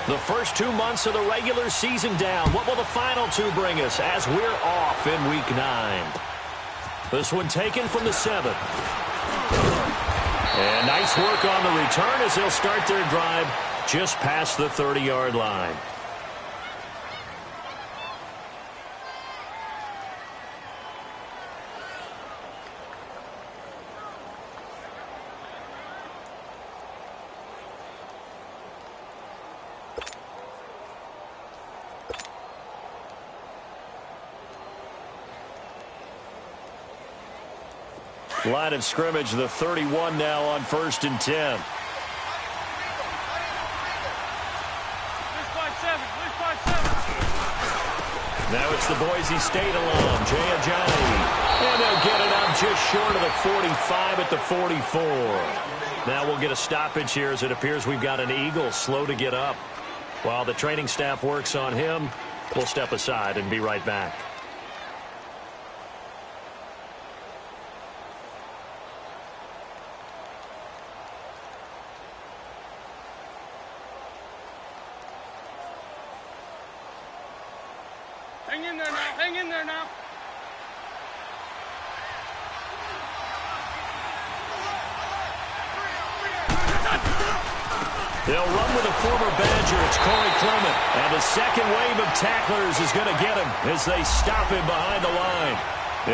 The first 2 months of the regular season down. What will the final 2 bring us as we're off in Week 9? This one taken from the 7th. And nice work on the return as they'll start their drive just past the 30-yard line. Line of scrimmage, the 31 now on 1st and 10. Now it's the Boise State alum, Jay Ajayi. And they'll get it up just short of the 45 at the 44. Now we'll get a stoppage here as it appears we've got an Eagle slow to get up. While the training staff works on him, we'll step aside and be right back. Hang in there now. Hang in there now. They'll run with a former Badger. It's Corey Clement. And the second wave of tacklers is going to get him as they stop him behind the line.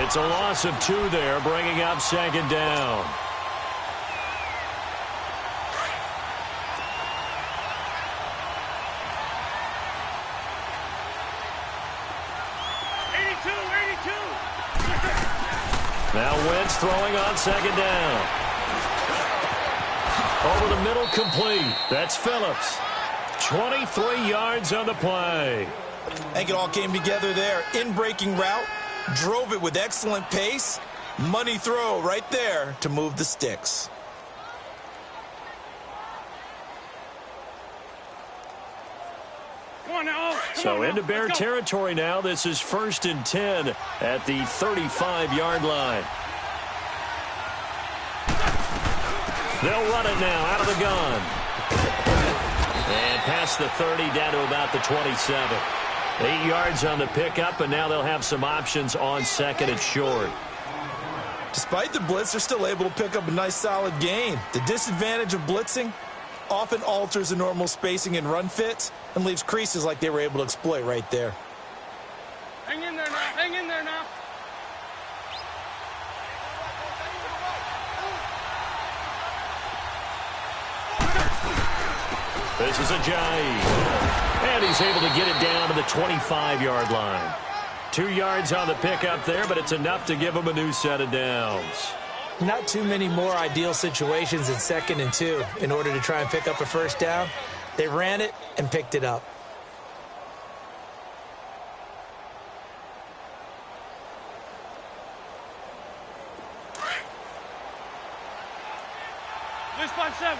It's a loss of 2 there, bringing up 2nd down. Now Wentz throwing on 2nd down. Over the middle, complete. That's Phillips. 23 yards on the play. I think it all came together there. In-breaking route, drove it with excellent pace. Money throw right there to move the sticks. Come on now. So into Bear territory now. This is 1st and 10 at the 35-yard line. They'll run it now out of the gun. And past the 30 down to about the 27. 8 yards on the pickup, and now they'll have some options on 2nd and short. Despite the blitz, they're still able to pick up a nice solid gain. The disadvantage of blitzing often alters the normal spacing and run fits and leaves creases like they were able to exploit right there. Hang in there now. Hang in there now. This is Ajayi. And he's able to get it down to the 25-yard line. 2 yards on the pickup there, but it's enough to give him a new set of downs. Not too many more ideal situations in 2nd and 2 in order to try and pick up a 1st down. They ran it and picked it up. This by 7.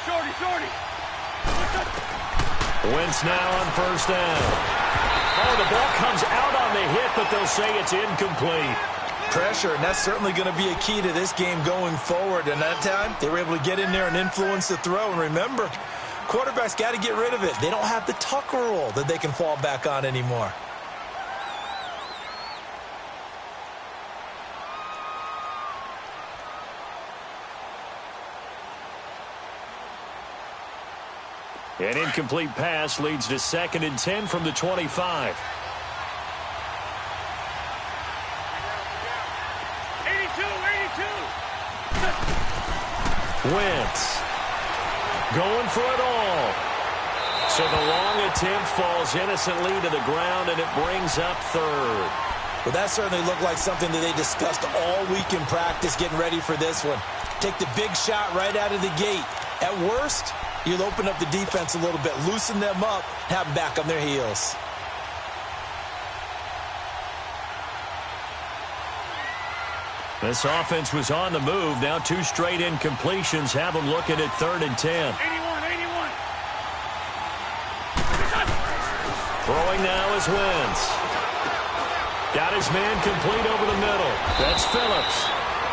Shorty. Wentz now on 1st down. Oh, the ball comes out on the hit, but they'll say it's incomplete. Pressure, and that's certainly going to be a key to this game going forward. And that time, they were able to get in there and influence the throw. And remember, quarterbacks got to get rid of it. They don't have the Tucker rule that they can fall back on anymore. An incomplete pass leads to 2nd and 10 from the 25. 82. Wentz going for it all. So the long attempt falls innocently to the ground, and it brings up 3rd. Well, that certainly looked like something that they discussed all week in practice getting ready for this one. Take the big shot right out of the gate. At worst, you'll open up the defense a little bit, loosen them up, have them back on their heels. This offense was on the move. Now 2 straight incompletions have them looking at 3rd and 10. 81. Throwing now is Wentz. Got his man complete over the middle. That's Phillips.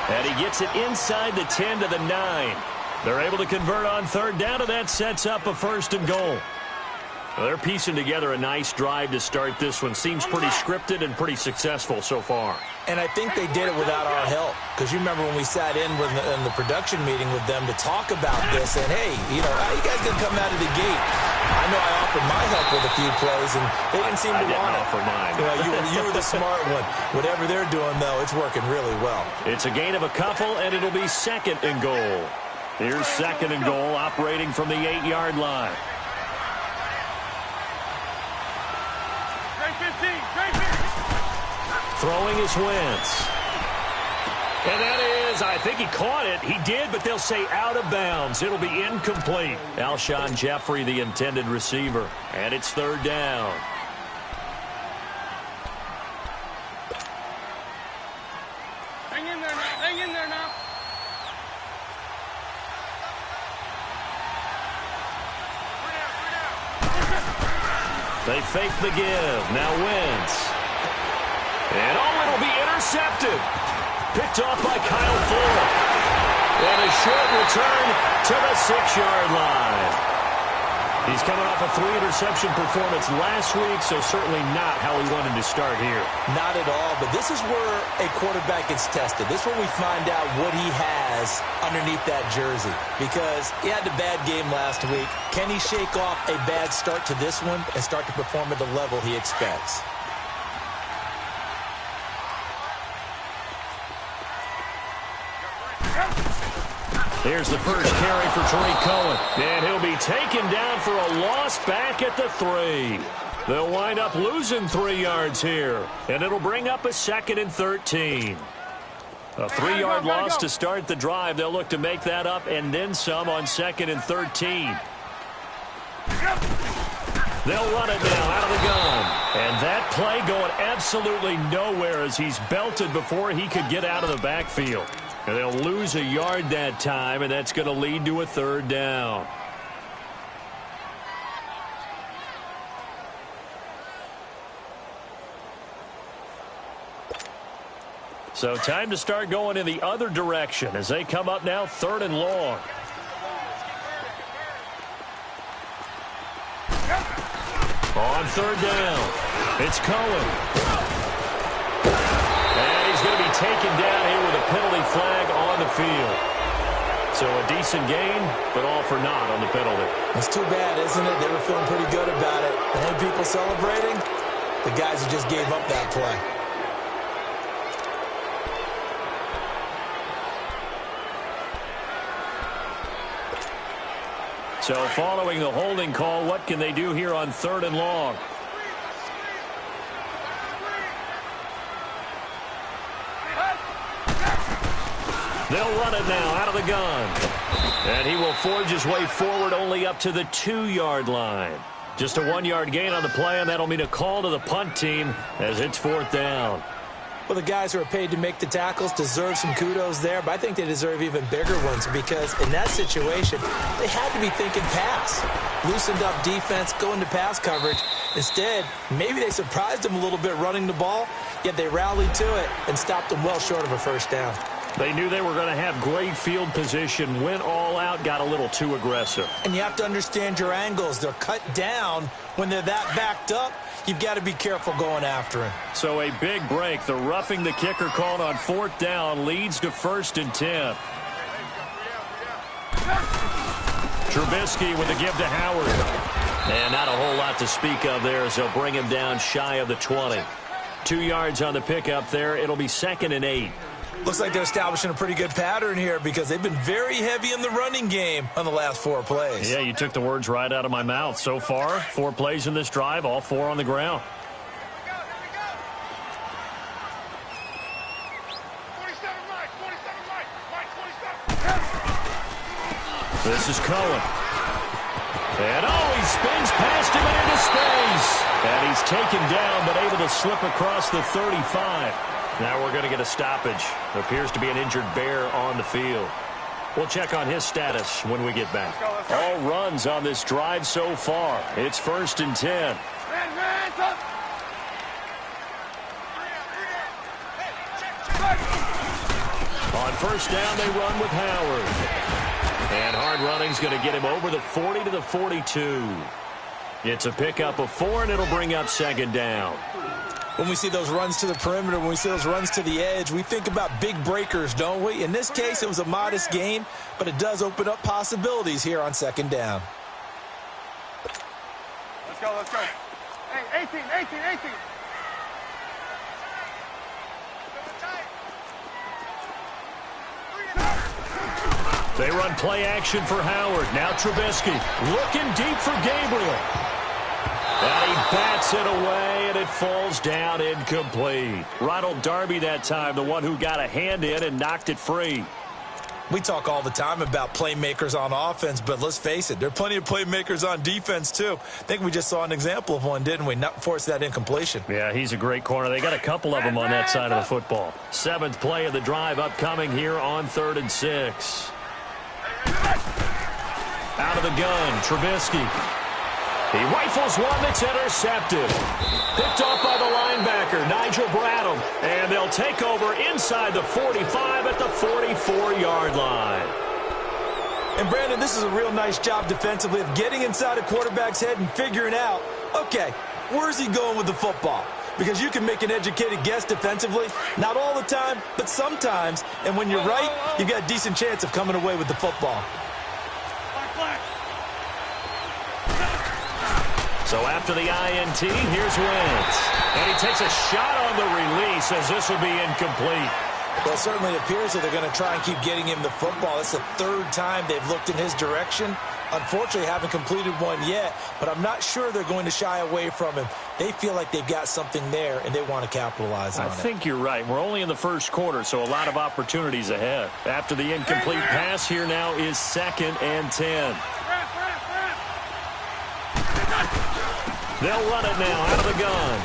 And he gets it inside the 10 to the 9. They're able to convert on third down, and that sets up a 1st and goal. Well, they're piecing together a nice drive to start this one. Seems pretty scripted and pretty successful so far. And I think they did it without our help. Because you remember when we sat in the production meeting with them to talk about this, and hey, how you guys going to come out of the gate? I know I offered my help with a few plays, and they didn't seem to want it. offer mine. You were the smart one. Whatever they're doing, though, it's working really well. It's a gain of a couple, and it'll be 2nd and goal. Here's 2nd and goal, operating from the 8-yard line. Throwing is Wentz. And that is, I think he caught it. He did, but they'll say out of bounds. It'll be incomplete. Alshon Jeffrey, the intended receiver. And it's 3rd down. Hang in there now. Hang in there now. They fake the give. Now Wentz. And it'll be intercepted. Picked off by Kyle Fuller. And a short return to the 6-yard line. He's coming off a 3-interception performance last week, so certainly not how he wanted to start here. Not at all, but this is where a quarterback gets tested. This is where we find out what he has underneath that jersey. Because he had a bad game last week. Can he shake off a bad start to this one and start to perform at the level he expects? Here's the first carry for Tariq Cohen. And he'll be taken down for a loss back at the 3. They'll wind up losing 3 yards here. And it'll bring up a 2nd and 13. A 3-yard loss to start the drive. They'll look to make that up and then some on 2nd and 13. They'll run it now out of the gun. And that play going absolutely nowhere as he's belted before he could get out of the backfield. And they'll lose a yard that time, and that's going to lead to a 3rd down. So time to start going in the other direction as they come up now 3rd and long. On 3rd down, it's Cohen. And he's going to be taken down here with a penalty flag on the field. So a decent gain, but all for naught on the penalty. It's too bad, isn't it? They were feeling pretty good about it. The only people celebrating, the guys who just gave up that play. So following the holding call, what can they do here on 3rd and long? They'll run it now out of the gun. And he will forge his way forward only up to the 2-yard line. Just a 1-yard gain on the play, and that'll mean a call to the punt team as it's 4th down. Well, the guys who are paid to make the tackles deserve some kudos there, but I think they deserve even bigger ones because in that situation, they had to be thinking pass. Loosened up defense, going to pass coverage. Instead, maybe they surprised them a little bit running the ball, yet they rallied to it and stopped them well short of a 1st down. They knew they were going to have great field position, went all out, got a little too aggressive. And you have to understand your angles. They're cut down when they're that backed up. You've got to be careful going after him. So a big break. The roughing the kicker called on 4th down leads to 1st and 10. Trubisky with the give to Howard. And not a whole lot to speak of there as they'll bring him down shy of the 20. 2 yards on the pickup there. It'll be 2nd and 8. Looks like they're establishing a pretty good pattern here because they've been very heavy in the running game on the last 4 plays. Yeah, you took the words right out of my mouth. So far, 4 plays in this drive, all 4 on the ground. 47 Mike. This is Cohen. And he spins past him and into space. And he's taken down but able to slip across the 35. Now we're going to get a stoppage. There appears to be an injured Bear on the field. We'll check on his status when we get back. All runs on this drive so far. It's 1st and 10. On 1st down, they run with Howard. And hard running's going to get him over the 40 to the 42. It's a pickup of 4, and it'll bring up second down. When we see those runs to the perimeter, when we see those runs to the edge, we think about big breakers, don't we? In this case, it was a modest gain, but it does open up possibilities here on second down. Let's go, let's go. Hey, 18. They run play action for Howard. Now Trubisky looking deep for Gabriel. And he bats it away, and it falls down incomplete. Ronald Darby that time, the one who got a hand in and knocked it free. We talk all the time about playmakers on offense, but let's face it, there are plenty of playmakers on defense, too. I think we just saw an example of one, didn't we? Not force that incompletion. Yeah, he's a great corner. They got a couple of them on that side of the football. 7th play of the drive upcoming here on 3rd and 6. Out of the gun, Trubisky. He rifles one that's intercepted. Picked off by the linebacker, Nigel Bradham. And they'll take over inside the 45 at the 44-yard line. And, Brandon, this is a real nice job defensively of getting inside a quarterback's head and figuring out, okay, where's he going with the football? Because you can make an educated guess defensively. Not all the time, but sometimes. And when you're right, you've got a decent chance of coming away with the football. So after the INT, here's Wentz. And he takes a shot on the release as this will be incomplete. Well, it certainly appears that they're going to try and keep getting him the football. It's the 3rd time they've looked in his direction. Unfortunately, haven't completed one yet, but I'm not sure they're going to shy away from him. They feel like they've got something there, and they want to capitalize on it. I think you're right. We're only in the 1st quarter, so a lot of opportunities ahead. After the incomplete pass, here now is 2nd and 10. They'll run it now out of the gun.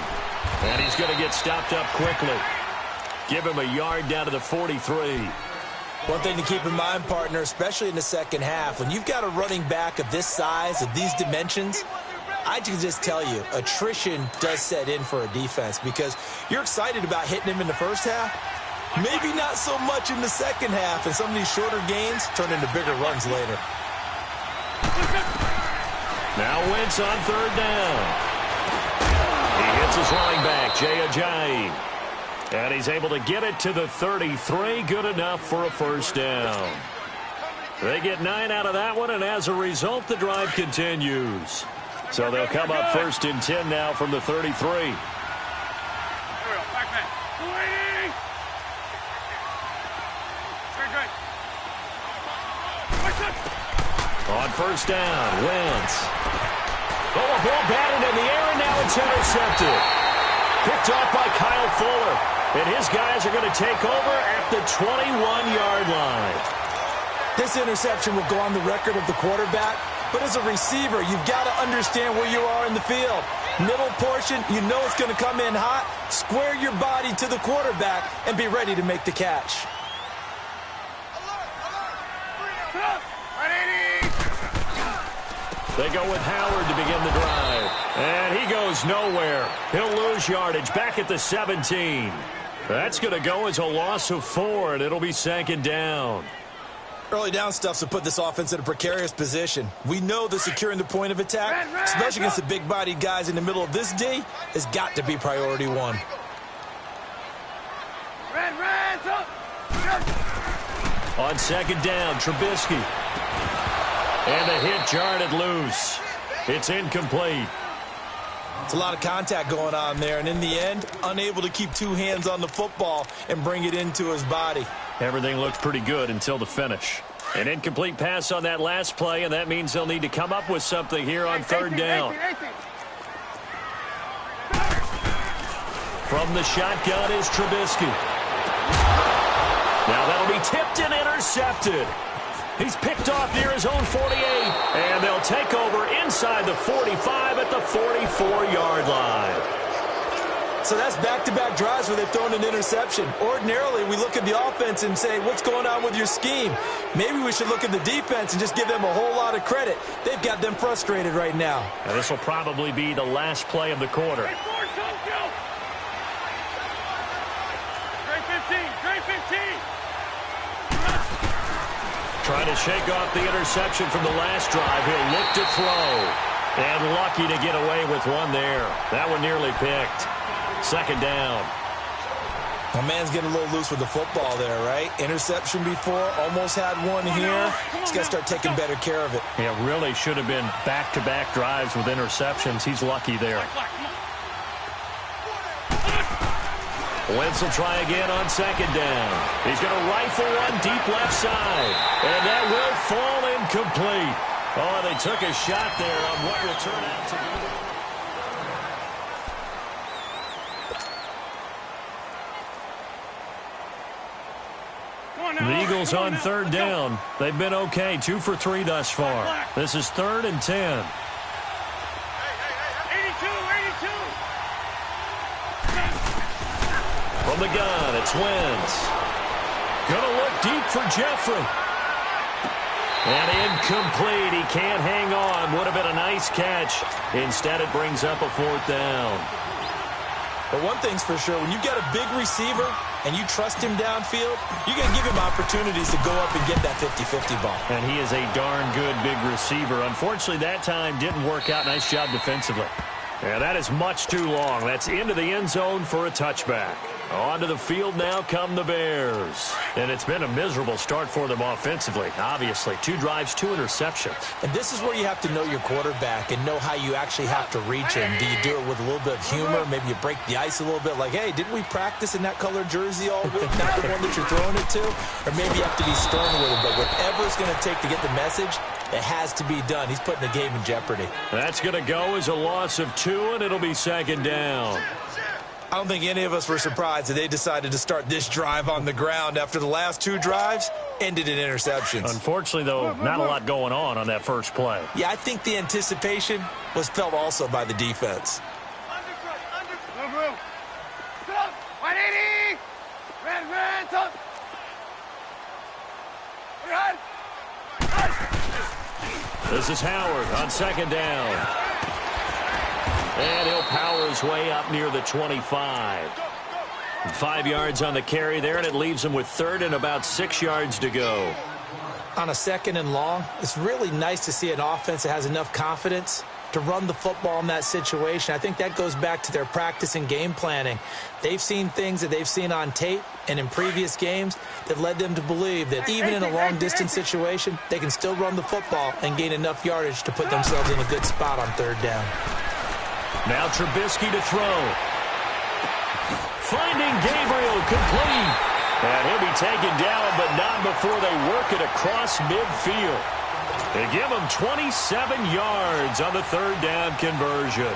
And he's going to get stopped up quickly. Give him a yard down to the 43. One thing to keep in mind, partner, especially in the second half, when you've got a running back of this size, of these dimensions, I can just tell you, attrition does set in for a defense because you're excited about hitting him in the first half. Maybe not so much in the second half, and some of these shorter gains turn into bigger runs later. Now Wentz on 3rd down. He hits his running back, Jay Ajayi. And he's able to get it to the 33. Good enough for a 1st down. They get 9 out of that one, and as a result, the drive continues. So they'll come up 1st and 10 now from the 33. On 1st down, Wentz. Oh, a ball batted in the air, and now it's intercepted. Picked off by Kyle Fuller. And his guys are going to take over at the 21-yard line. This interception will go on the record of the quarterback, but as a receiver, you've got to understand where you are in the field. Middle portion, you know it's going to come in hot. Square your body to the quarterback and be ready to make the catch. They go with Howard to begin the drive. And he goes nowhere. He'll lose yardage back at the 17. That's going to go as a loss of 4, and it'll be 2nd down. Early down stuff's to put this offense in a precarious position. We know that securing the point of attack, especially against the big-bodied guys in the middle of this D, has got to be priority 1. On 2nd down, Trubisky. And the hit jarred it loose. It's incomplete. It's a lot of contact going on there, and in the end, unable to keep 2 hands on the football and bring it into his body. Everything looked pretty good until the finish. An incomplete pass on that last play, and that means they'll need to come up with something here on 3rd down. From the shotgun is Trubisky. Now that'll be tipped and intercepted. He's picked off near his own 48, and they'll take over inside the 45 at the 44-yard line. So that's back-to-back drives where they've thrown an interception. Ordinarily, we look at the offense and say, what's going on with your scheme? Maybe we should look at the defense and just give them a whole lot of credit. They've got them frustrated right now. And this will probably be the last play of the quarter. Trying to shake off the interception from the last drive. He'll look to throw. And lucky to get away with one there. That one nearly picked. Second down. My man's getting a little loose with the football there, right? Interception before, almost had one here. He's got to start taking better care of it. Yeah, really should have been back-to-back drives with interceptions. He's lucky there. Wentz will try again on second down. He's going to rifle one deep left side. And that will fall incomplete. Oh, they took a shot there on what will turn out to be. The Eagles on third down. They've been okay, 2 for 3 thus far. This is 3rd and 10. 82. From the gun, it's Wentz. Gonna look deep for Jeffrey. And incomplete. He can't hang on. Would have been a nice catch. Instead, it brings up a 4th down. But one thing's for sure, when you get a big receiver and you trust him downfield, you're going to give him opportunities to go up and get that 50-50 ball. And he is a darn good big receiver. Unfortunately, that time didn't work out. Nice job defensively. Yeah, that is much too long. That's into the end zone for a touchback. Onto the field now come the Bears. And it's been a miserable start for them offensively. Obviously, 2 drives, 2 interceptions. And this is where you have to know your quarterback and know how you actually have to reach him. Do you do it with a little bit of humor? Maybe you break the ice a little bit like, hey, didn't we practice in that colored jersey all week? Not the one that you're throwing it to? Or maybe you have to be stern with him. But whatever it's going to take to get the message, it has to be done. He's putting the game in jeopardy. That's going to go as a loss of 2, and it'll be second down. I don't think any of us were surprised that they decided to start this drive on the ground after the last 2 drives ended in interceptions. Unfortunately, though, not a lot going on that first play. Yeah, I think the anticipation was felt also by the defense. 180. Red, up. This is Howard on second down. And he'll power his way up near the 25. 5 yards on the carry there, and it leaves him with 3rd and about 6 yards to go. On a 2nd and long, it's really nice to see an offense that has enough confidence to run the football in that situation. I think that goes back to their practice and game planning. They've seen things that they've seen on tape and in previous games that led them to believe that even in a long-distance situation, they can still run the football and gain enough yardage to put themselves in a good spot on 3rd down. Now Trubisky to throw. Finding Gabriel complete. And he'll be taken down, but not before they work it across midfield. They give him 27 yards on the 3rd down conversion.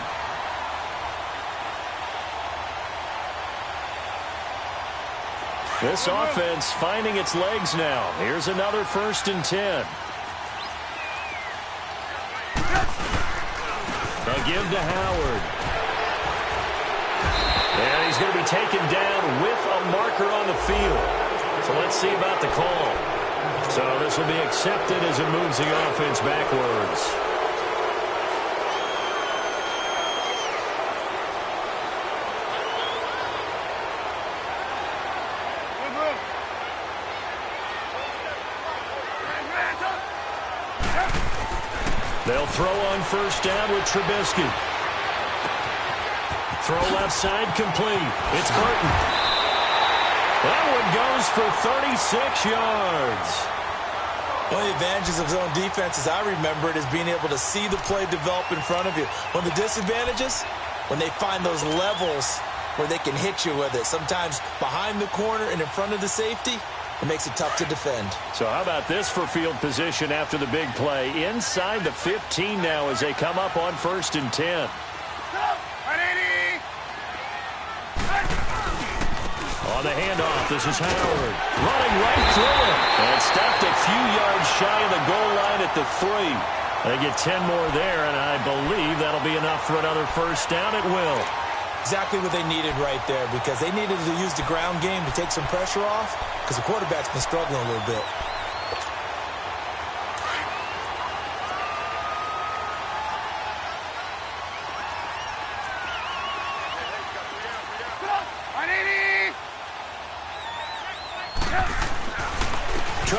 This offense finding its legs now. Here's another 1st and 10. They'll give to Howard. And he's going to be taken down with a marker on the field. So let's see about the call. So this will be accepted as it moves the offense backwards. They'll throw on 1st down with Trubisky. Throw left side complete. It's Burton. That one goes for 36 yards. One of the advantages of zone defense, as I remember it, is being able to see the play develop in front of you. One of the disadvantages, when they find those levels where they can hit you with it, sometimes behind the corner and in front of the safety, it makes it tough to defend. So how about this for field position after the big play? Inside the 15 now as they come up on 1st and 10. 180. On the handoff, this is Howard. Running right through it. And stopped a few yards shy of the goal line at the 3. They get 10 more there, and I believe that'll be enough for another 1st down. It will. Exactly what they needed right there, because they needed to use the ground game to take some pressure off, because the quarterback's been struggling a little bit.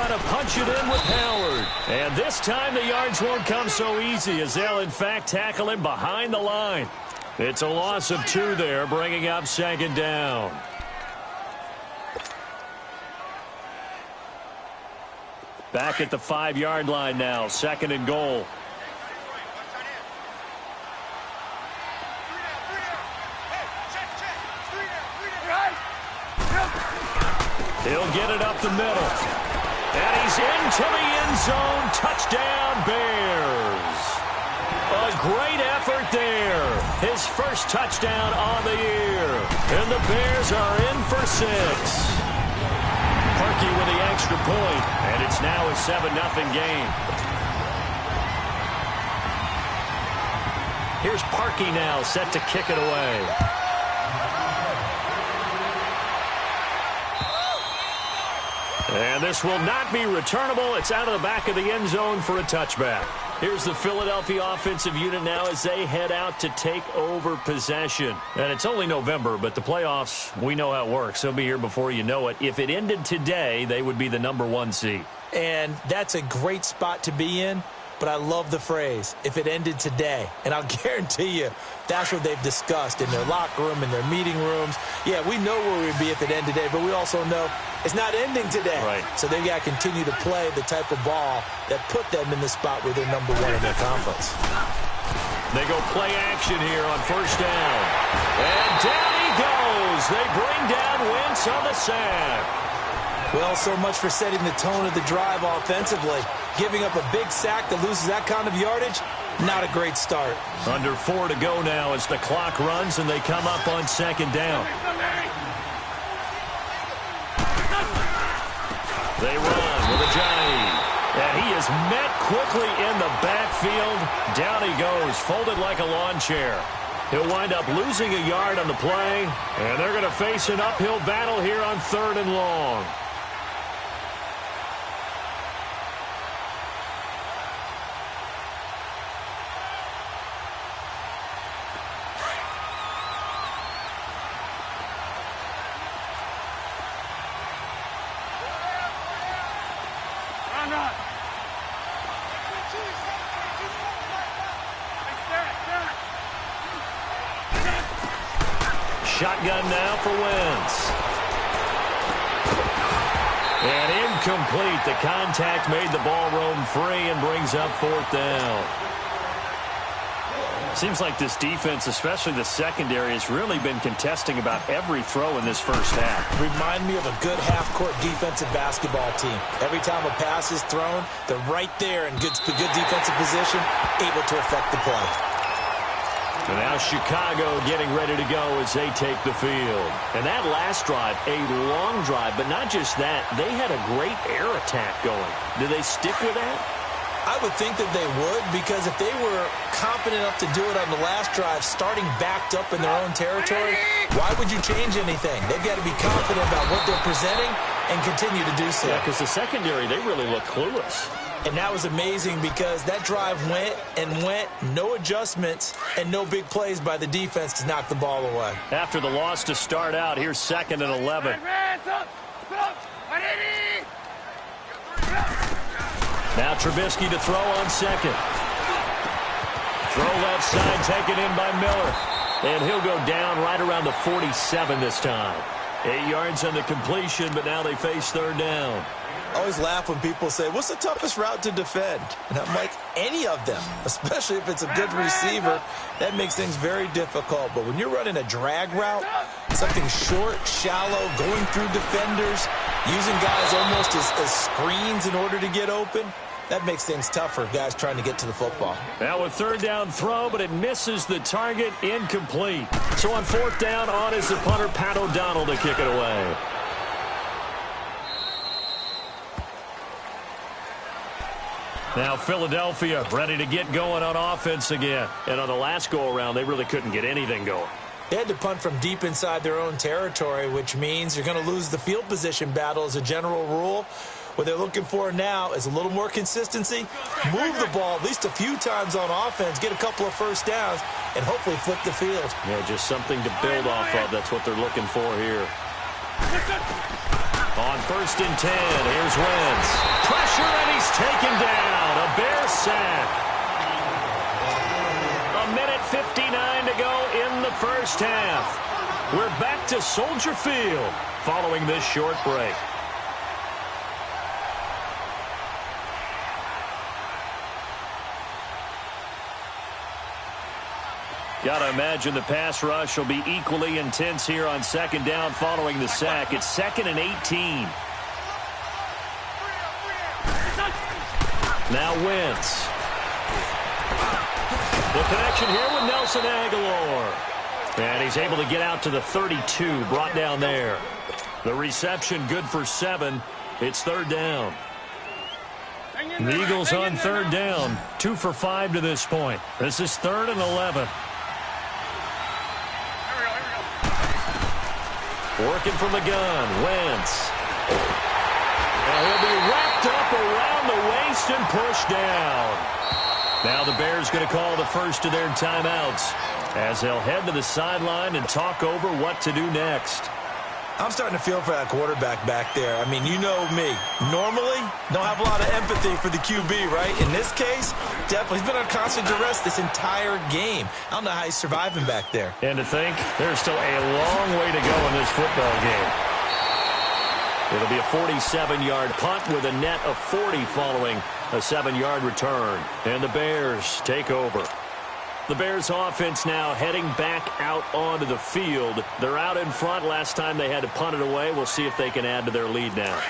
try to punch it in with Howard. And this time the yards won't come so easy as they'll, in fact, tackle him behind the line. It's a loss of 2 there, bringing up 2nd down. Back at the 5-yard line now, 2nd and goal. He'll get it up the middle. And he's into the end zone. Touchdown, Bears. A great effort there. His first touchdown on the year. And the Bears are in for 6. Parkey with the extra point, and it's now a 7-0 game. Here's Parkey now, set to kick it away. And this will not be returnable. It's out of the back of the end zone for a touchback. Here's the Philadelphia offensive unit now as they head out to take over possession. And it's only November, but the playoffs, we know how it works. They'll be here before you know it. If it ended today, they would be the #1 seed. And that's a great spot to be in. But I love the phrase, if it ended today. And I'll guarantee you, that's what they've discussed in their locker room, in their meeting rooms. Yeah, we know where we'd be if it ended today, but we also know it's not ending today. Right. So they've got to continue to play the type of ball that put them in the spot where they're #1 in their conference. They go play action here on 1st down. And down he goes. They bring down Wentz on the sack. Well, so much for setting the tone of the drive offensively. Giving up a big sack that loses that kind of yardage, not a great start. Under 4 to go now as the clock runs and they come up on 2nd down. They run with a jive. And he is met quickly in the backfield. Down he goes, folded like a lawn chair. He'll wind up losing a yard on the play. And they're going to face an uphill battle here on 3rd and long. Shotgun now for Wentz. And incomplete. The contact made the ball roam free and brings up 4th down. Seems like this defense, especially the secondary, has really been contesting about every throw in this first half. Remind me of a good half-court defensive basketball team. Every time a pass is thrown, they're right there in good defensive position, able to affect the play. And now Chicago getting ready to go as they take the field. And that last drive, a long drive, but not just that. They had a great air attack going. Do they stick with that? I would think that they would, because if they were confident enough to do it on the last drive, starting backed up in their own territory, why would you change anything? They've got to be confident about what they're presenting and continue to do so. Yeah, because the secondary, they really look clueless. And that was amazing because that drive went and went, no adjustments, and no big plays by the defense to knock the ball away. After the loss to start out, here's 2nd and 11. Now Trubisky to throw on 2nd. Throw left side, taken in by Miller. And he'll go down right around the 47 this time. 8 yards on the completion, but now they face 3rd down. I always laugh when people say, what's the toughest route to defend? And I'm like, any of them, especially if it's a good receiver. That makes things very difficult. But when you're running a drag route, something short, shallow, going through defenders, using guys almost as screens in order to get open, that makes things tougher, guys trying to get to the football. Now a 3rd down throw, but it misses the target, incomplete. So on 4th down, on is the punter, Pat O'Donnell, to kick it away. Now Philadelphia ready to get going on offense again. And on the last go-around, they really couldn't get anything going. They had to punt from deep inside their own territory, which means you're going to lose the field position battle as a general rule. What they're looking for now is a little more consistency, move the ball at least a few times on offense, get a couple of first downs, and hopefully flip the field. Yeah, just something to build off of. That's what they're looking for here. On 1st and 10, here's Wentz. Pressure, and he's taken down. A Bear sack. 1:59 to go in the first half. We're back to Soldier Field following this short break. Got to imagine the pass rush will be equally intense here on 2nd down following the sack. It's 2nd and 18. Now Wentz. The connection here with Nelson Aguilar. And he's able to get out to the 32, brought down there. The reception good for 7. It's 3rd down. The Eagles on 3rd down. 2 for 5 to this point. This is 3rd and 11. Working from the gun, Wentz. And he'll be wrapped up around the waist and pushed down. Now the Bears going to call the first of their timeouts as they'll head to the sideline and talk over what to do next. I'm starting to feel for that quarterback back there. I mean, you know me. Normally, don't have a lot of empathy for the QB, right? In this case, definitely. He's been on constant duress this entire game. I don't know how he's surviving back there. And to think, there's still a long way to go in this football game. It'll be a 47-yard punt with a net of 40 following a 7-yard return. And the Bears take over. The Bears offense now heading back out onto the field. They're out in front. Last time they had to punt it away. We'll see if they can add to their lead now.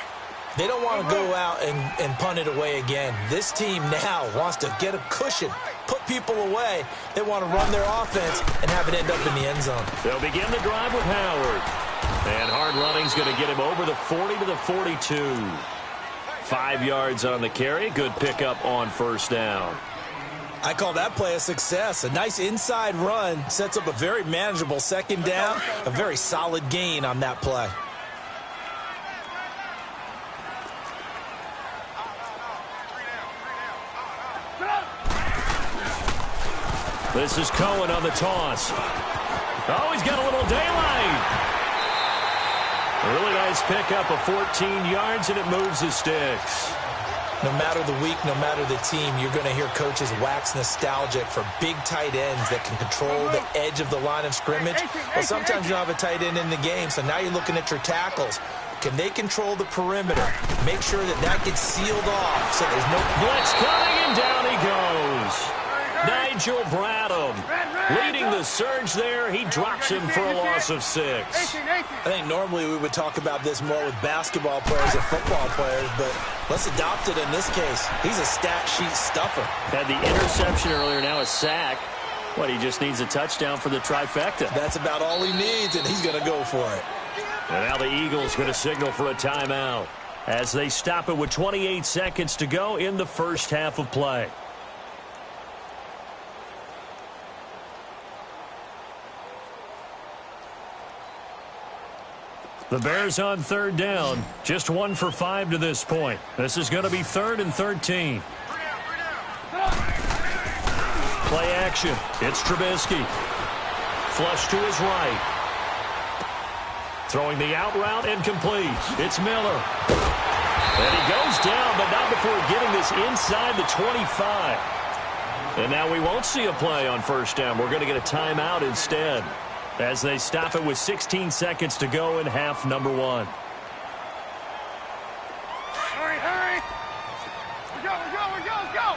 They don't want to go out and punt it away again. This team now wants to get a cushion, put people away. They want to run their offense and have it end up in the end zone. They'll begin the drive with Howard. And hard running's going to get him over the 40 to the 42. 5 yards on the carry. Good pickup on 1st down. I call that play a success. A nice inside run sets up a very manageable 2nd down. A very solid gain on that play. This is Cohen on the toss. Oh, he's got a little daylight. A really nice pickup of 14 yards, and it moves the sticks. No matter the week, no matter the team, you're going to hear coaches wax nostalgic for big tight ends that can control the edge of the line of scrimmage. Well, sometimes you don't have a tight end in the game, so now you're looking at your tackles. Can they control the perimeter? Make sure that that gets sealed off so there's no... Blitz coming, and down he goes. Nigel Bradham leading the surge there. He drops him for a loss of 6. I think normally we would talk about this more with basketball players and football players, but let's adopt it in this case. He's a stat sheet stuffer. Had the interception earlier, now a sack. What, he just needs a touchdown for the trifecta. That's about all he needs, and he's going to go for it. And now the Eagles going to signal for a timeout as they stop it with 28 seconds to go in the first half of play. The Bears on 3rd down. Just 1 for 5 to this point. This is going to be 3rd and 13. Play action. It's Trubisky. Flush to his right. Throwing the out route and complete. It's Miller. And he goes down, but not before getting this inside the 25. And now we won't see a play on 1st down. We're going to get a timeout instead, as they stop it with 16 seconds to go in half number 1. Hurry, hurry. Let's go.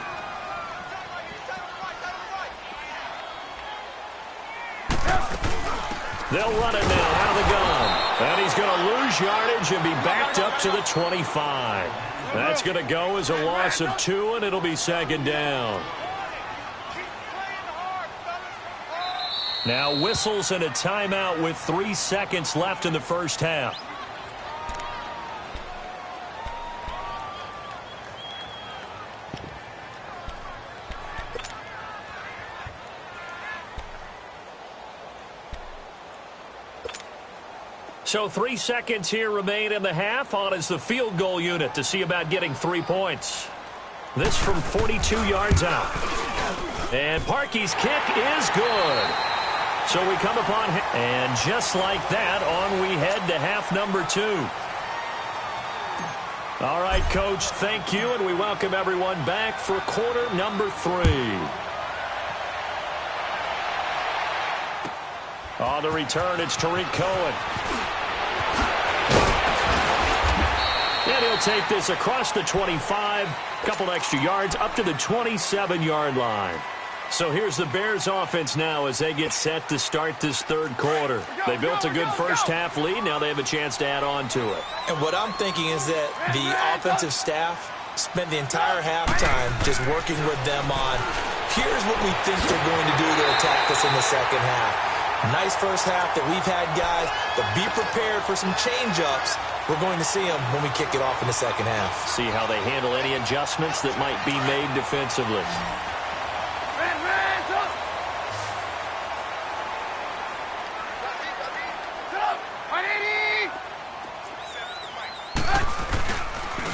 They'll run it now out of the gun. And he's going to lose yardage and be backed up to the 25. That's going to go as a loss of 2, and it'll be 2nd down. Now whistles and a timeout with 3 seconds left in the first half. So 3 seconds here remain in the half. On is the field goal unit to see about getting 3 points. This from 42 yards out. And Parkey's kick is good. So we come upon him. And just like that, on we head to half number 2. All right, Coach, thank you, and we welcome everyone back for quarter number 3. On the return, it's Tariq Cohen. And he'll take this across the 25, a couple extra yards, up to the 27-yard line. So here's the Bears offense now as they get set to start this third quarter. They built a good first-half lead. Now they have a chance to add on to it. And what I'm thinking is that the offensive staff spent the entire halftime just working with them on, here's what we think they're going to do to attack us in the second half. Nice first half that we've had, guys, but be prepared for some change-ups. We're going to see them when we kick it off in the second half. See how they handle any adjustments that might be made defensively.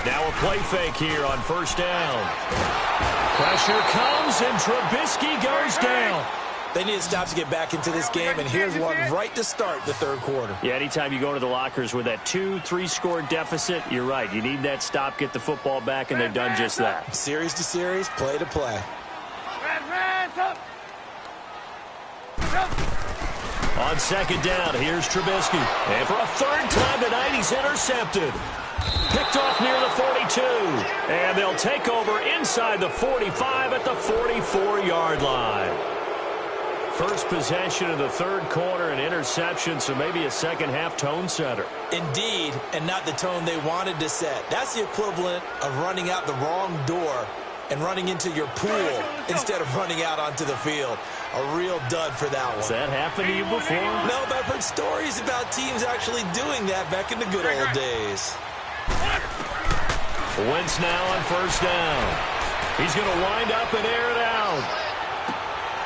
Now a play fake here on first down. Pressure comes, and Trubisky goes down. They need to stop to get back into this game, and here's one right to start the third quarter. Yeah, anytime you go to the lockers with that 2-3 score deficit, you're right. You need that stop, get the football back, and they've done just that. Series to series, play to play. On second down, here's Trubisky. And for a third time tonight, he's intercepted. Picked off near the 42. And they'll take over inside the 45 at the 44-yard line. First possession of the third quarter, an interception, so maybe a second-half tone setter. Indeed, and not the tone they wanted to set. That's the equivalent of running out the wrong door and running into your pool instead of running out onto the field. A real dud for that one. Has that happened to you before? No, but I've heard stories about teams actually doing that back in the good old days. Wentz now on first down. He's going to wind up and air it out.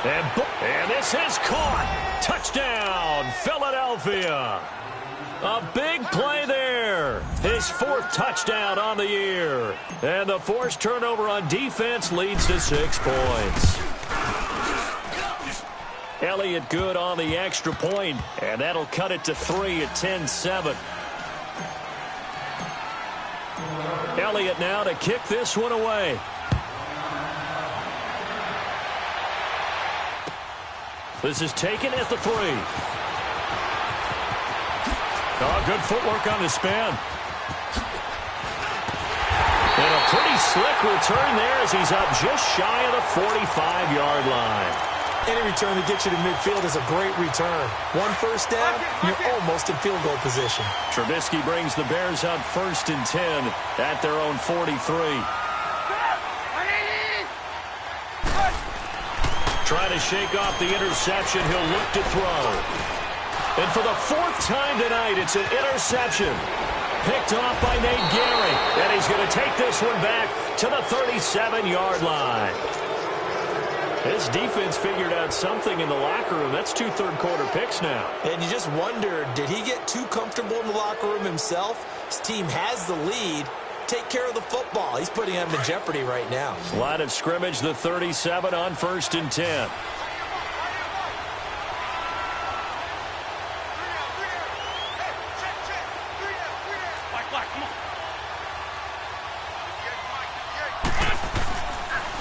And this is caught. Touchdown, Philadelphia. A big play there. His 4th touchdown on the year. And the forced turnover on defense leads to 6 points. Elliott good on the extra point, and that'll cut it to 3 at 10-7. Elliott now to kick this one away. This is taken at the 3. Oh, good footwork on the spin. And a pretty slick return there as he's up just shy of the 45-yard line. Any return that gets you to midfield is a great return. One first down, you're almost in field goal position. Trubisky brings the Bears up 1st and 10 at their own 43. Trying to shake off the interception. He'll look to throw. And for the 4th time tonight, it's an interception. Picked off by Nate Gehring. And he's going to take this one back to the 37-yard line. This defense figured out something in the locker room. That's 2 third-quarter picks now. And you just wonder, did he get too comfortable in the locker room himself? His team has the lead. Take care of the football. He's putting them in jeopardy right now. Line of scrimmage, the 37 on 1st and 10.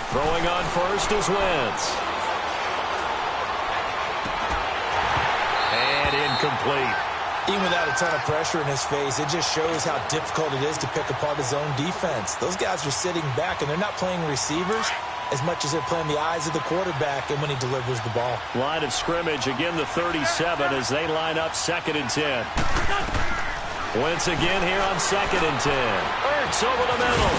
Throwing on first is Wentz. And incomplete. Even without a ton of pressure in his face, it just shows how difficult it is to pick apart his own defense. Those guys are sitting back, and they're not playing receivers as much as they're playing the eyes of the quarterback and when he delivers the ball. Line of scrimmage, again the 37 as they line up 2nd and 10. Wentz again here on 2nd and 10. Ertz over the middle.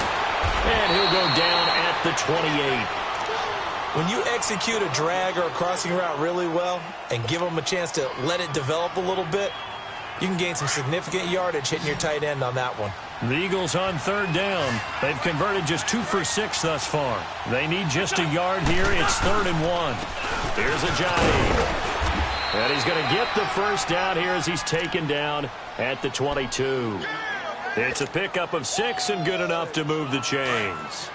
And he'll go down at the 28. When you execute a drag or a crossing route really well and give them a chance to let it develop a little bit, you can gain some significant yardage hitting your tight end on that one. The Eagles on 3rd down. They've converted just 2 for 6 thus far. They need just a yard here. It's 3rd and 1. Here's Ajayi. And he's going to get the first down here as he's taken down at the 22. It's a pickup of 6 and good enough to move the chains.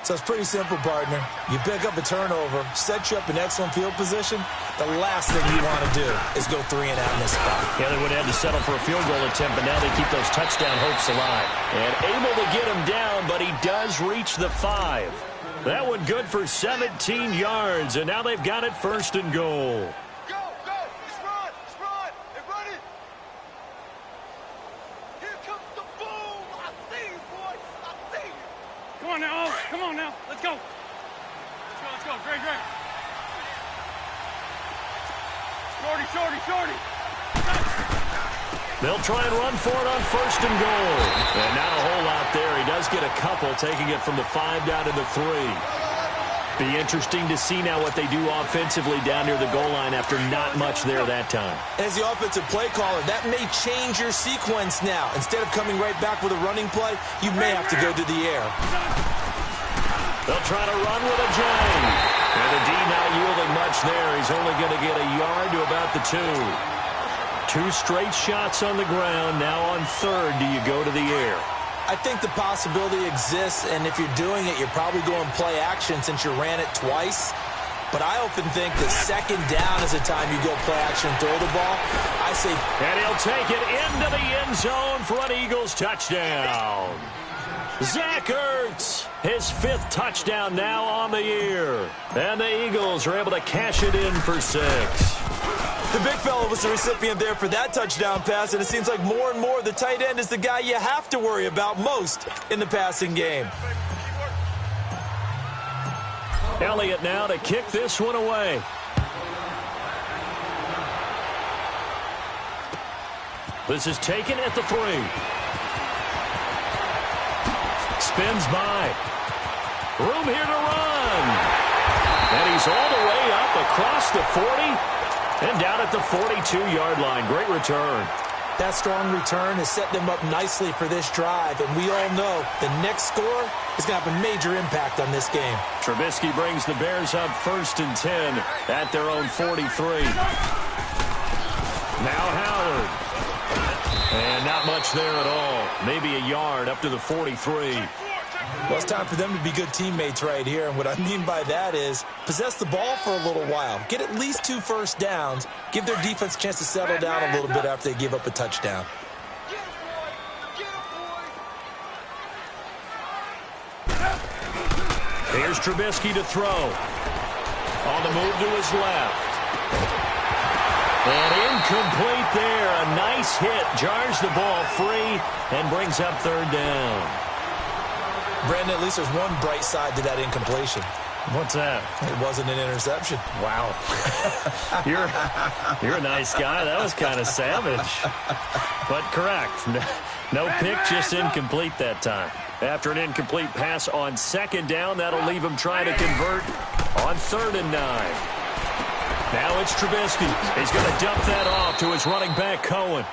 So it's pretty simple, partner. You pick up a turnover, set you up in excellent field position. The last thing you want to do is go 3 and out in this spot. Yeah, they would have had to settle for a field goal attempt, but now they keep those touchdown hopes alive. And able to get him down, but he does reach the 5. That one good for 17 yards, and now they've got it 1st and goal. Go, go. Let's run. Let's run. Hey, run it. Here comes the boom. I see you, boy. I see you. Come on now. Come on now. Let's go. Let's go. Great. Shorty. They'll try and run for it on 1st and goal. And not a whole lot there. He does get a couple, taking it from the 5 down to the 3. Be interesting to see now what they do offensively down near the goal line after not much there that time. As the offensive play caller, that may change your sequence now. Instead of coming right back with a running play, you may have to go to the air. They'll try to run with a jang. And the D not yielding much there. He's only going to get a yard to about the 2. 2 straight shots on the ground. Now on 3rd, do you go to the air? I think the possibility exists, and if you're doing it, you're probably going play action since you ran it twice. But I often think that 2nd down is the time you go play action and throw the ball. I say... And he'll take it into the end zone for an Eagles touchdown. Zach Ertz, his 5th touchdown now on the year. And the Eagles are able to cash it in for 6. The big fella was the recipient there for that touchdown pass, and it seems like more and more the tight end is the guy you have to worry about most in the passing game. Elliott now to kick this one away. This is taken at the 3. Spins by. Room here to run. And he's all the way up across the 40. And down at the 42-yard line. Great return. That strong return has set them up nicely for this drive. And we all know the next score is going to have a major impact on this game. Trubisky brings the Bears up 1st and 10 at their own 43. Now Howard. And not much there at all. Maybe a yard up to the 43. Well, it's time for them to be good teammates right here. And what I mean by that is possess the ball for a little while. Get at least 2 first downs. Give their defense a chance to settle down a little bit after they give up a touchdown. Here's Trubisky to throw. On the move to his left. And incomplete there. A nice hit. Jars the ball free and brings up 3rd down. Brandon, at least there's one bright side to that incompletion. What's that? It wasn't an interception. Wow. You're a nice guy. That was kind of savage. But correct. No pick, just incomplete that time. After an incomplete pass on 2nd down, that'll leave him trying to convert on 3rd and 9. Now it's Trubisky. He's going to dump that off to his running back, Cohen.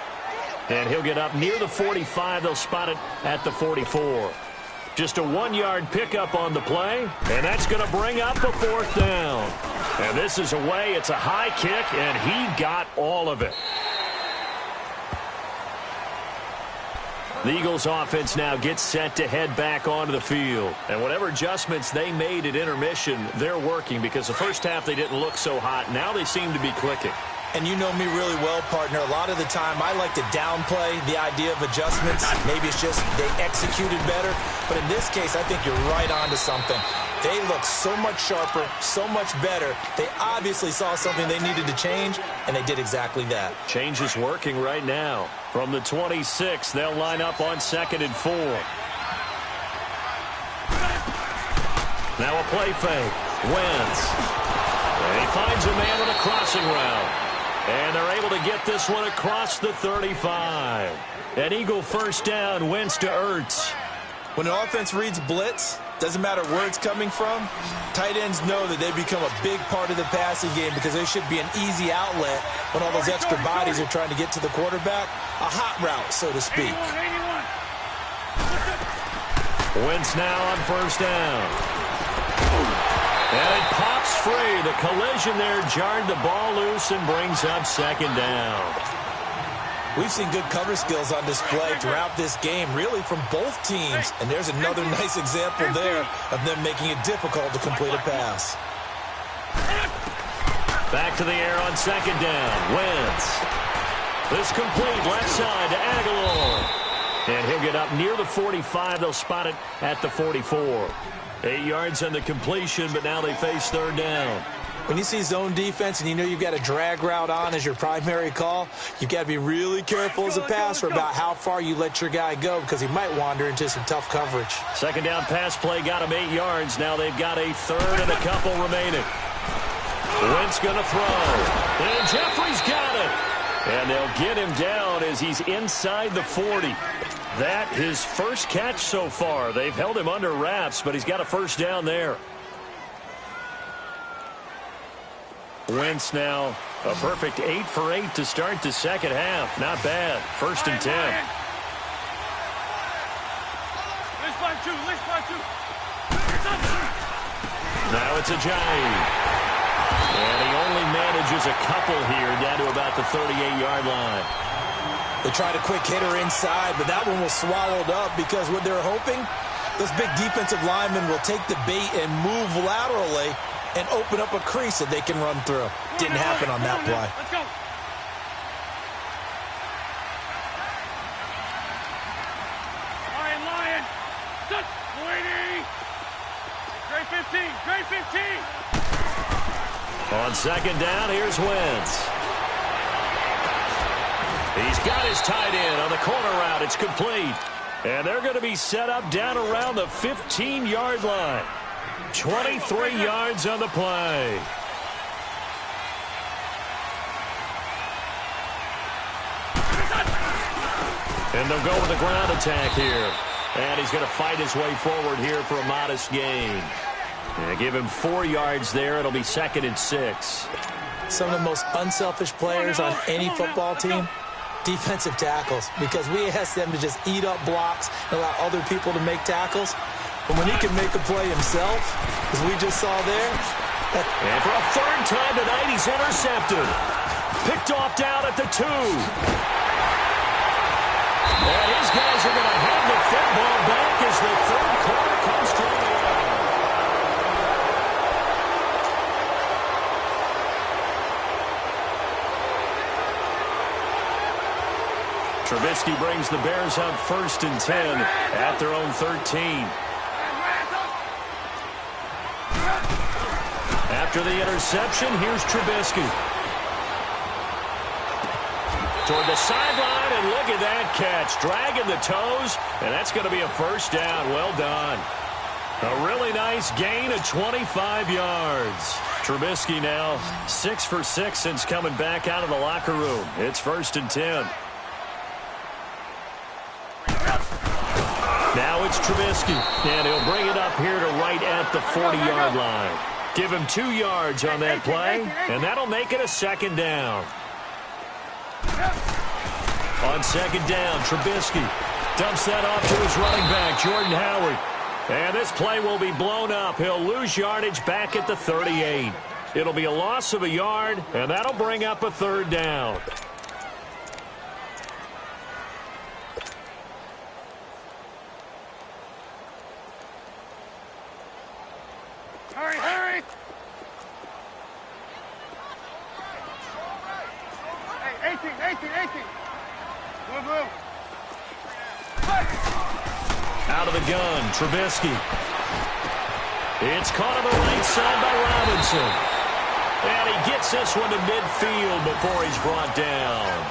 And he'll get up near the 45. They'll spot it at the 44. Just a 1-yard pickup on the play, and that's going to bring up a 4th down. And this is away. It's a high kick, and he got all of it. The Eagles offense now gets set to head back onto the field. And whatever adjustments they made at intermission, they're working because the first half they didn't look so hot. Now they seem to be clicking. And you know me really well, partner. A lot of the time, I like to downplay the idea of adjustments. Maybe it's just they executed better. But in this case, I think you're right on to something. They look so much sharper, so much better. They obviously saw something they needed to change, and they did exactly that. Change is working right now. From the 26, they'll line up on 2nd and 4. Now a play fake. Wentz. And he finds a man on a crossing route. And they're able to get this one across the 35. An Eagle 1st down, Wentz to Ertz. When an offense reads blitz, doesn't matter where it's coming from, tight ends know that they become a big part of the passing game because there should be an easy outlet when all those extra bodies are trying to get to the quarterback. A hot route, so to speak. 81. Wentz now on 1st down. And it pops free. The collision there jarred the ball loose and brings up 2nd down. We've seen good cover skills on display throughout this game, really from both teams. And there's another nice example there of them making it difficult to complete a pass. Back to the air on second down. Wentz. This complete left side to Aguilar. And he'll get up near the 45. They'll spot it at the 44. 8 yards on the completion, but now they face third down. When you see zone defense and you know you've got a drag route on as your primary call, you've got to be really careful as a passer about how far you let your guy go because he might wander into some tough coverage. Second down pass play got him 8 yards. Now they've got a third and a couple remaining. Wentz going to throw. And Jeffrey's got it. And they'll get him down as he's inside the 40. That his first catch so far. They've held him under wraps, but he's got a first down there. Wentz now a perfect 8 for 8 to start the second half. Not bad. First and 10. Now it's Ajayi. And he only manages a couple here down to about the 38-yard line. They tried a quick hitter inside, but that one was swallowed up because what they're hoping, those big defensive linemen will take the bait and move laterally and open up a crease that they can run through. Didn't happen on that play. Let's go. Lion. Touch. 80. Grade 15. Grade 15. On second down, here's Wentz. He's got his tight end on the corner route. It's complete. And they're going to be set up down around the 15-yard line. 23 yards on the play. And they'll go with the ground attack here. And he's going to fight his way forward here for a modest gain. And give him 4 yards there. It'll be 2nd and 6. Some of the most unselfish players on any football team, defensive tackles, because we ask them to just eat up blocks and allow other people to make tackles. But when he can make a play himself, as we just saw there. And for a third time tonight, he's intercepted. Picked off down at the 2. And his guys are going to have the football back as the third quarter comes to an end. Trubisky brings the Bears up 1st and 10 at their own 13. After the interception, here's Trubisky. Toward the sideline, and look at that catch. Dragging the toes, and that's going to be a first down. Well done. A really nice gain of 25 yards. Trubisky now 6 for 6 since coming back out of the locker room. It's 1st and 10. Now it's Trubisky, and he'll bring it up here to right at the 40-yard line. Give him 2 yards on that play, and that'll make it a 2nd down. On 2nd down, Trubisky dumps that off to his running back, Jordan Howard. And this play will be blown up. He'll lose yardage back at the 38. It'll be a loss of a yard, and that'll bring up a 3rd down. Hurry. Hey, 18. Blue. Out of the gun, Trubisky. It's caught on the right side by Robinson. And he gets this one to midfield before he's brought down.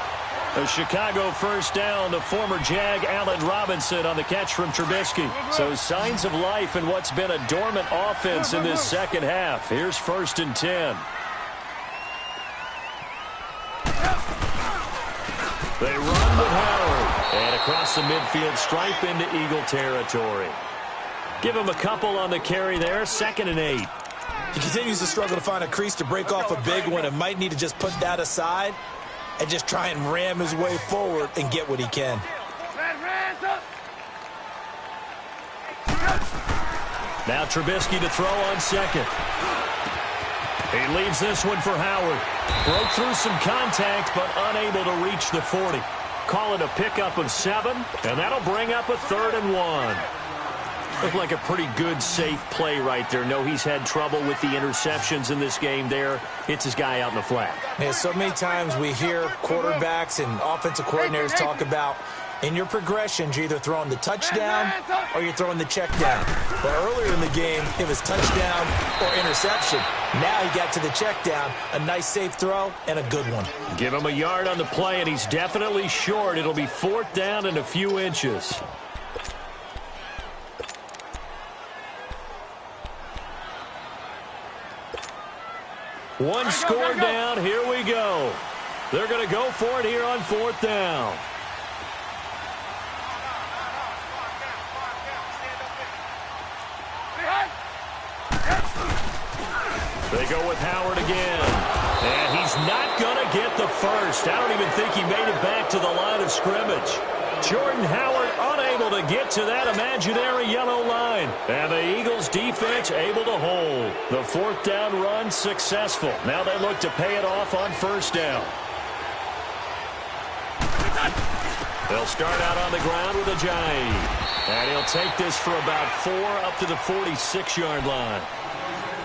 A Chicago first down to former Jag Allen Robinson on the catch from Trubisky. So signs of life in what's been a dormant offense in this second half. Here's 1st and 10. They run with Howard. And across the midfield stripe into Eagle territory. Give him a couple on the carry there. 2nd and 8. He continues to struggle to find a crease to break off a big one and might need to just put that aside and just try and ram his way forward and get what he can. Now Trubisky to throw on 2nd. He leaves this one for Howard. Broke through some contact, but unable to reach the 40. call it a pickup of 7, and that'll bring up a 3rd and 1. Looked like a pretty good, safe play right there. No, he's had trouble with the interceptions in this game there. Hits his guy out in the flat. Yeah, so many times we hear quarterbacks and offensive coordinators talk about in your progressions, you're either throwing the touchdown or you're throwing the check down. But earlier in the game, it was touchdown or interception. Now he got to the check down, a nice safe throw, and a good one. Give him a yard on the play, and he's definitely short. It'll be 4th down and a few inches. One score down. Here we go. They're going to go for it here on 4th down. They go with Howard again. And he's not going to get the first. I don't even think he made it back to the line of scrimmage. Jordan Howard unable to get to that imaginary yellow line. And the Eagles defense able to hold. The 4th down run successful. Now they look to pay it off on 1st down. They'll start out on the ground with Ajayi. And he'll take this for about 4 up to the 46-yard line.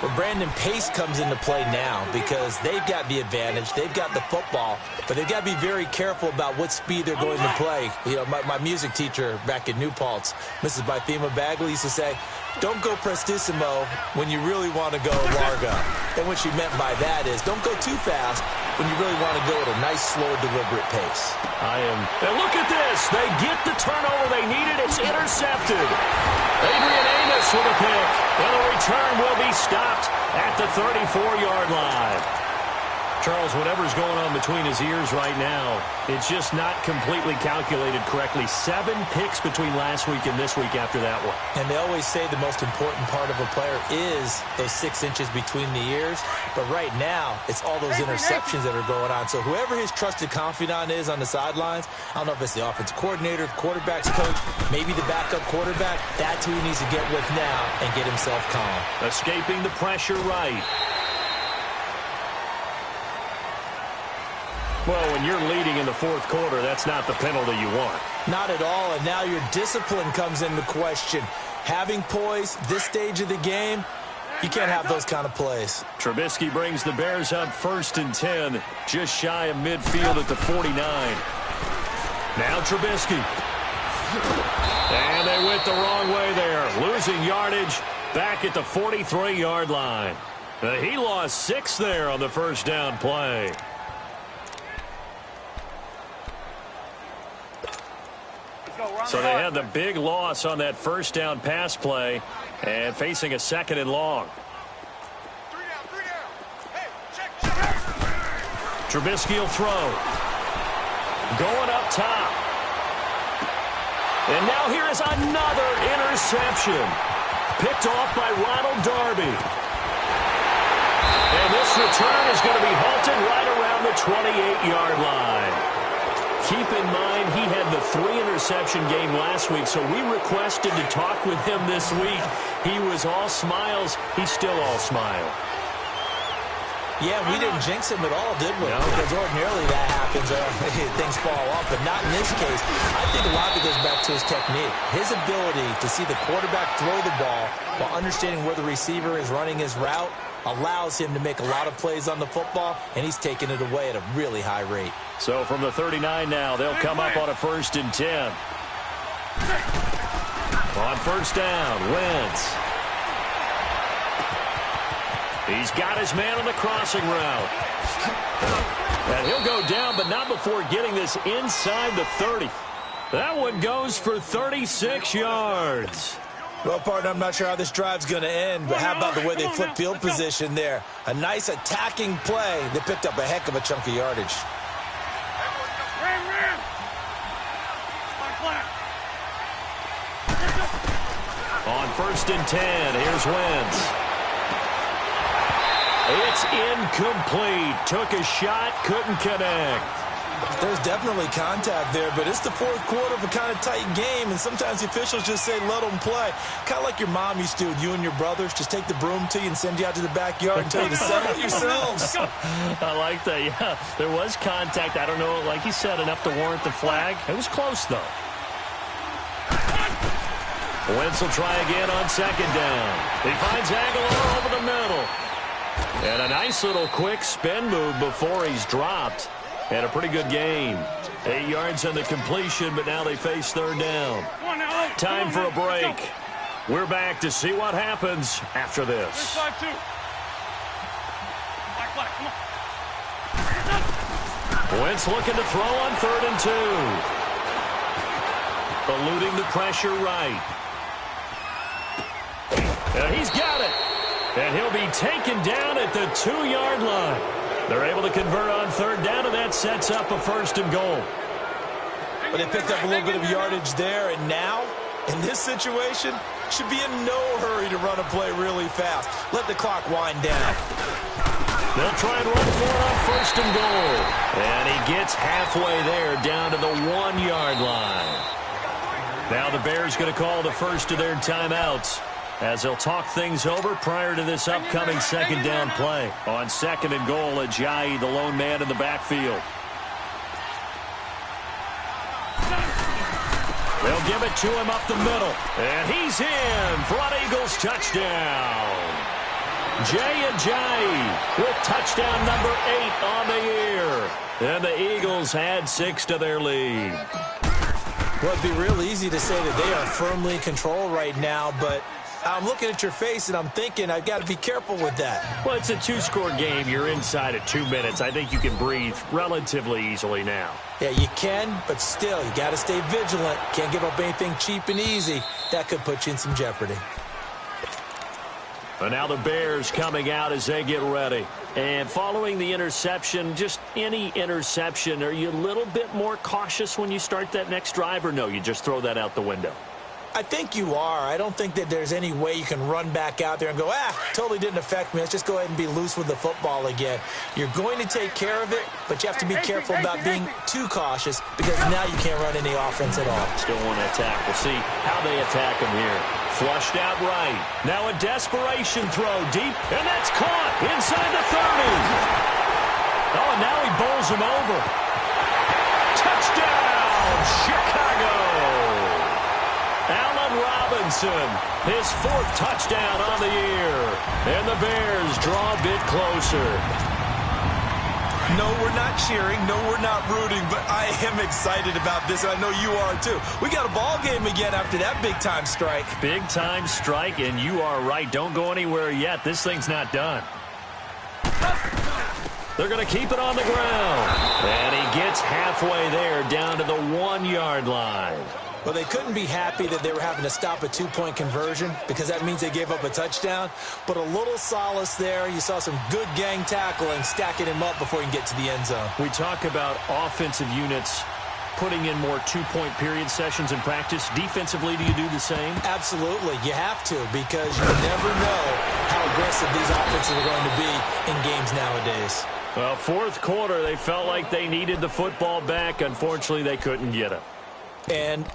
Well, Brandon, pace comes into play now because they've got the advantage. They've got the football, but they've got to be very careful about what speed they're going to play. You know, my music teacher back in New Paltz, Mrs. Bythema Bagley, used to say, don't go prestissimo when you really want to go largo. And what she meant by that is don't go too fast when you really want to go at a nice, slow, deliberate pace. And look at this. They get the turnover they needed. It's intercepted. Adrian Amos with a pick. And the return will be stopped at the 34-yard line. Charles, whatever's going on between his ears right now, it's just not completely calculated correctly. 7 picks between last week and this week after that one. And they always say the most important part of a player is those 6 inches between the ears. But right now, it's all those interceptions that are going on. So whoever his trusted confidant is on the sidelines, I don't know if it's the offensive coordinator, the quarterback's coach, maybe the backup quarterback, that's who he needs to get with now and get himself calm. Escaping the pressure right. Well, when you're leading in the 4th quarter, that's not the penalty you want. Not at all, and now your discipline comes into question. Having poise this stage of the game, you can't have those kind of plays. Trubisky brings the Bears up 1st and 10, just shy of midfield at the 49. Now Trubisky. And they went the wrong way there, losing yardage back at the 43-yard line. He lost 6 there on the 1st down play. So they had the big loss on that 1st down pass play and facing a 2nd and long. 3 down. Hey, check. Trubisky will throw. Going up top. And now here is another interception. Picked off by Ronald Darby. And this return is going to be halted right around the 28-yard line. Keep in mind, he had the 3-interception game last week, so we requested to talk with him this week. He was all smiles. He's still all smile. Yeah, we didn't jinx him at all, did we? No. Because ordinarily that happens. Things fall off, but not in this case. I think a lot of it goes back to his technique. His ability to see the quarterback throw the ball while understanding where the receiver is running his route allows him to make a lot of plays on the football, and he's taking it away at a really high rate. So from the 39 now, they'll come up on a 1st and 10. On 1st down, Wentz. He's got his man on the crossing route. And he'll go down, but not before getting this inside the 30. That one goes for 36 yards. Well, partner, I'm not sure how this drive's going to end, but how about the way they flip field position there? A nice attacking play. They picked up a heck of a chunk of yardage. On 1st and 10, here's Wentz. It's incomplete. Took a shot, couldn't connect. There's definitely contact there, but it's the fourth quarter of a kind of tight game, and sometimes the officials just say, let them play. Kind of like your mom used to do with you and your brothers. Just take the broom to you and send you out to the backyard and tell you to settle it yourselves. I like that, yeah. There was contact. I don't know, like you said, enough to warrant the flag. It was close, though. Wentz will try again on second down. He finds Aguilar over the middle. And a nice little quick spin move before he's dropped. And a pretty good game. 8 yards on the completion, but now they face third down. Time for a break. We're back to see what happens after this. Wentz looking to throw on 3rd and 2. Eluding the pressure right. And he's got it. And he'll be taken down at the 2-yard line. They're able to convert on 3rd down, and that sets up a 1st and goal. But they picked up a little bit of yardage there, and now, in this situation, should be in no hurry to run a play really fast. Let the clock wind down. They'll try and run for it on 1st and goal. And he gets halfway there, down to the 1-yard line. Now the Bears going to call the first of their timeouts, as they'll talk things over prior to this upcoming 2nd down play. On 2nd and goal, Ajayi, the lone man in the backfield. They'll give it to him up the middle. And he's in for an Eagles touchdown. Ajayi with touchdown number 8 on the year. And the Eagles add 6 to their lead. Well, it'd be real easy to say that they are firmly in control right now, but I'm looking at your face, and I'm thinking I've got to be careful with that. Well, it's a 2-score game. You're inside at 2 minutes. I think you can breathe relatively easily now. Yeah, you can, but still, you got to stay vigilant. Can't give up anything cheap and easy. That could put you in some jeopardy. And now the Bears coming out as they get ready. And following the interception, just any interception, are you a little bit more cautious when you start that next drive, or no, you just throw that out the window? I think you are. I don't think that there's any way you can run back out there and go, totally didn't affect me. Let's just go ahead and be loose with the football again. You're going to take care of it, but you have to be careful about being too cautious, because now you can't run any offense at all. Still want to attack. We'll see how they attack him here. Flushed out right. Now a desperation throw deep, and that's caught inside the 30. Oh, and now he bowls him over. Touchdown, Chicago! Allen Robinson, his 4th touchdown on the year. And the Bears draw a bit closer. No, we're not cheering. No, we're not rooting, but I am excited about this, and I know you are too. We got a ball game again after that big-time strike. Big-time strike, and you are right. Don't go anywhere yet. This thing's not done. They're going to keep it on the ground. And he gets halfway there, down to the 1-yard line. Well, they couldn't be happy that they were having to stop a 2-point conversion, because that means they gave up a touchdown. But a little solace there. You saw some good gang tackling, stacking him up before he can get to the end zone. We talk about offensive units putting in more 2-point period sessions in practice. Defensively, do you do the same? Absolutely. You have to, because you never know how aggressive these offenses are going to be in games nowadays. Well, 4th quarter, they felt like they needed the football back. Unfortunately, they couldn't get it. And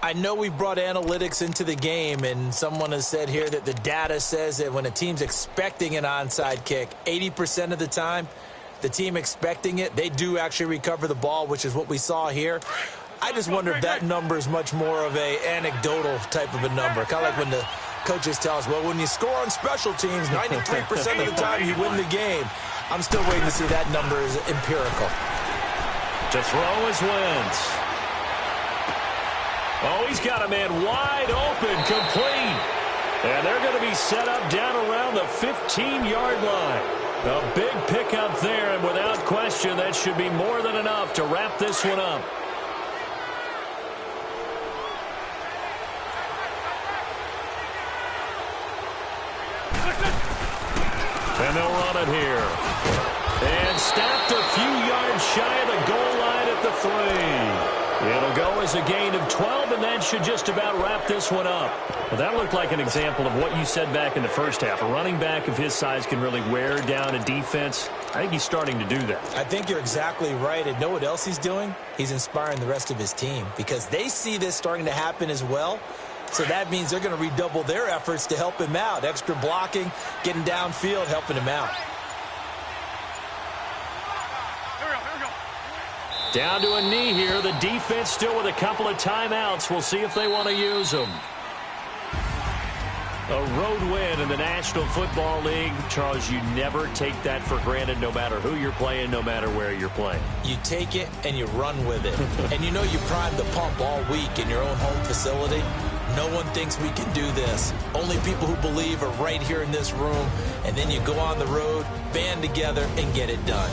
I know we brought analytics into the game, and someone has said here that the data says that when a team's expecting an onside kick, 80% of the time, the team expecting it, they do actually recover the ball, which is what we saw here. I just wonder if that number is much more of a anecdotal type of a number. Kind of like when the coaches tell us, well, when you score on special teams, 93% of the time you win the game. I'm still waiting to see that number is empirical. To throw is Wentz. Oh, he's got a man wide open, complete. And they're going to be set up down around the 15-yard line. A big pickup there, and without question, that should be more than enough to wrap this one up. And they'll run it here. And stopped a few yards shy of the goal line at the 3. It'll go as is a gain of 12, and that should just about wrap this one up. Well, that looked like an example of what you said back in the first half. A running back of his size can really wear down a defense. I think he's starting to do that. I think you're exactly right. And know what else he's doing? He's inspiring the rest of his team because they see this starting to happen as well. So that means they're going to redouble their efforts to help him out. Extra blocking, getting downfield, helping him out. Down to a knee here. The defense still with a couple of timeouts. We'll see if they want to use them. A road win in the National Football League. Charles, you never take that for granted no matter who you're playing, no matter where you're playing. You take it and you run with it. And you know you primed the pump all week in your own home facility. No one thinks we can do this. Only people who believe are right here in this room. And then you go on the road, band together, and get it done.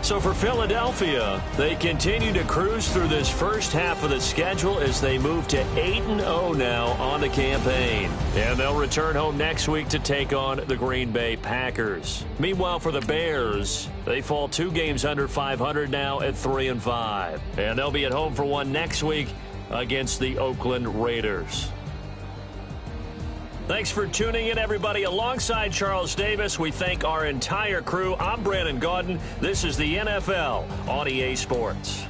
So for Philadelphia, they continue to cruise through this first half of the schedule as they move to 8-0 now on the campaign. And they'll return home next week to take on the Green Bay Packers. Meanwhile, for the Bears, they fall 2 games under 500 now at 3-5. And they'll be at home for one next week against the Oakland Raiders. Thanks for tuning in, everybody. Alongside Charles Davis, we thank our entire crew. I'm Brandon Gaudin. This is the NFL on EA Sports.